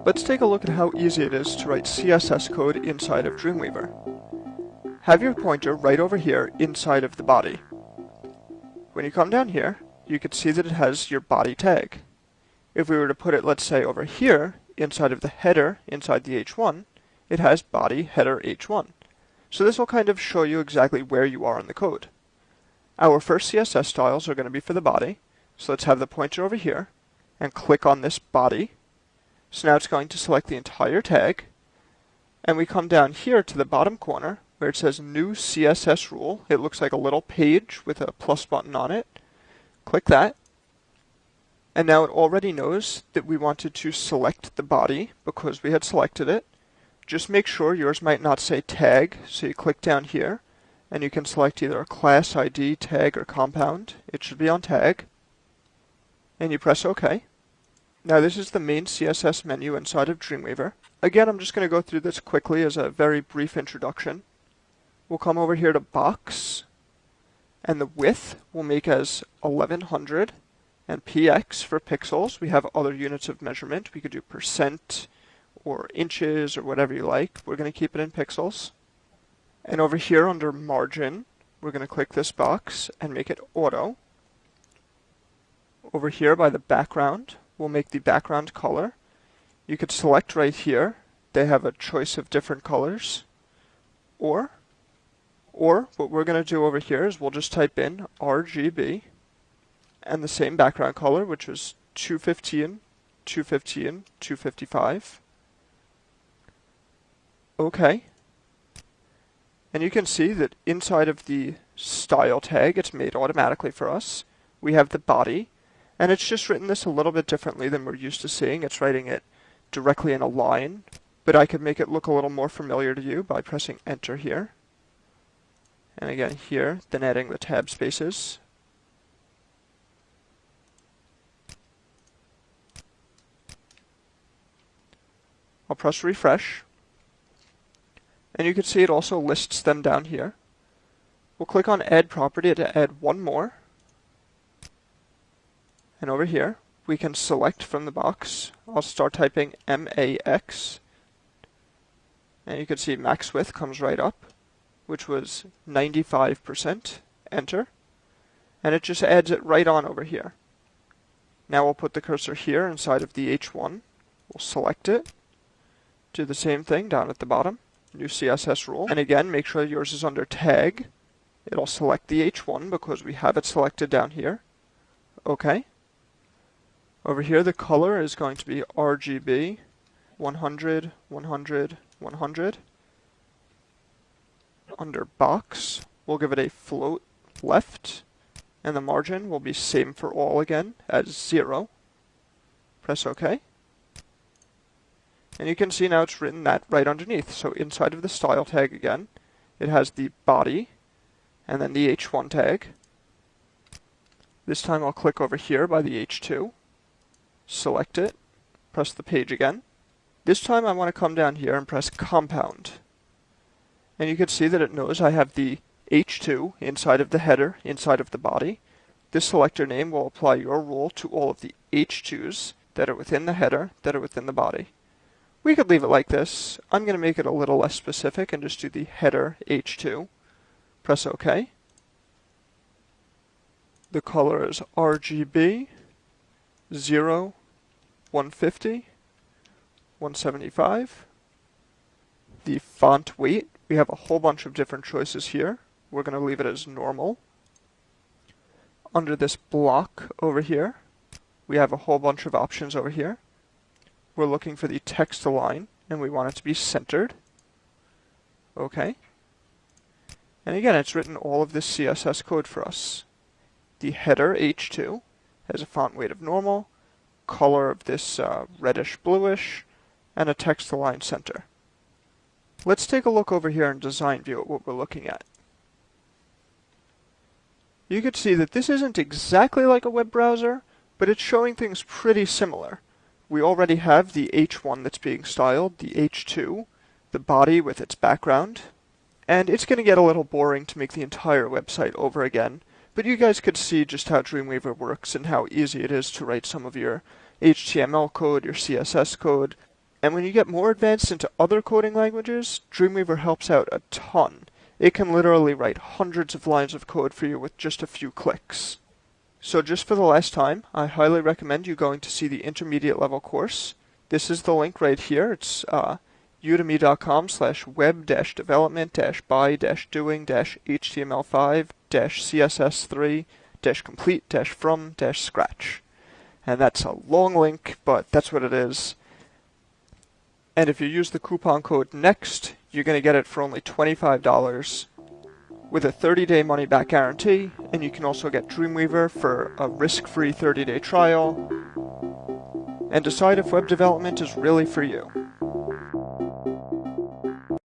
Let's take a look at how easy it is to write CSS code inside of Dreamweaver. Have your pointer right over here inside of the body. When you come down here, you can see that it has your body tag. If we were to put it, let's say, over here, inside of the header, inside the h1, it has body header h1. So this will kind of show you exactly where you are in the code. Our first CSS styles are going to be for the body, so let's have the pointer over here, and click on this body. So now it's going to select the entire tag, and we come down here to the bottom corner where it says New CSS Rule. It looks like a little page with a plus button on it. Click that, and now it already knows that we wanted to select the body because we had selected it. Just make sure yours might not say tag, so you click down here, and you can select either a class ID, tag, or compound. It should be on tag, and you press OK. Now this is the main CSS menu inside of Dreamweaver. Again, I'm just going to go through this quickly as a very brief introduction. We'll come over here to box, and the width we'll make as 1100, and px for pixels. We have other units of measurement. We could do percent, or inches, or whatever you like. We're going to keep it in pixels. And over here under margin, we're going to click this box and make it auto. Over here by the background, we'll make the background color. You could select right here. They have a choice of different colors. Or what we're going to do over here is we'll just type in RGB and the same background color, which was 215, 215, 255. OK. And you can see that inside of the style tag, it's made automatically for us. We have the body. And it's just written this a little bit differently than we're used to seeing. It's writing it directly in a line, but I could make it look a little more familiar to you by pressing Enter here. And again here, then adding the tab spaces. I'll press refresh. And you can see it also lists them down here. We'll click on Add Property to add one more. And over here, we can select from the box. I'll start typing MAX. And you can see max width comes right up, which was 95%. Enter. And it just adds it right on over here. Now we'll put the cursor here inside of the H1. We'll select it. Do the same thing down at the bottom. New CSS rule. And again, make sure yours is under tag. It'll select the H1 because we have it selected down here. OK. Over here, the color is going to be RGB, 100, 100, 100. Under box, we'll give it a float left, and the margin will be same for all again as 0. Press OK. And you can see now it's written that right underneath. So inside of the style tag again, it has the body, and then the H1 tag. This time I'll click over here by the H2. Select it, press the page again. This time I want to come down here and press compound. And you can see that it knows I have the H2 inside of the header, inside of the body. This selector name will apply your rule to all of the H2s that are within the header, that are within the body. We could leave it like this. I'm going to make it a little less specific and just do the header H2. Press OK. The color is RGB, 0, 150, 175. The font weight, we have a whole bunch of different choices here. We're going to leave it as normal. Under this block over here, we have a whole bunch of options over here. We're looking for the text align, and we want it to be centered. OK. And again, it's written all of this CSS code for us. The header H2 has a font weight of normal, color of this reddish bluish, and a text align center. Let's take a look over here in design view at what we're looking at. You can see that this isn't exactly like a web browser, but it's showing things pretty similar. We already have the H1 that's being styled, the H2, the body with its background, and it's going to get a little boring to make the entire website over again, but you guys could see just how Dreamweaver works and how easy it is to write some of your HTML code, your CSS code. And when you get more advanced into other coding languages, Dreamweaver helps out a ton. It can literally write hundreds of lines of code for you with just a few clicks. So just for the last time, I highly recommend you going to see the intermediate level course. This is the link right here. It's udemy.com/web-development-by-doing-html5-css3-complete-from-scratch. And that's a long link, but that's what it is. And if you use the coupon code NEXT, you're going to get it for only $25 with a 30-day money-back guarantee, and you can also get Dreamweaver for a risk-free 30-day trial, and decide if web development is really for you.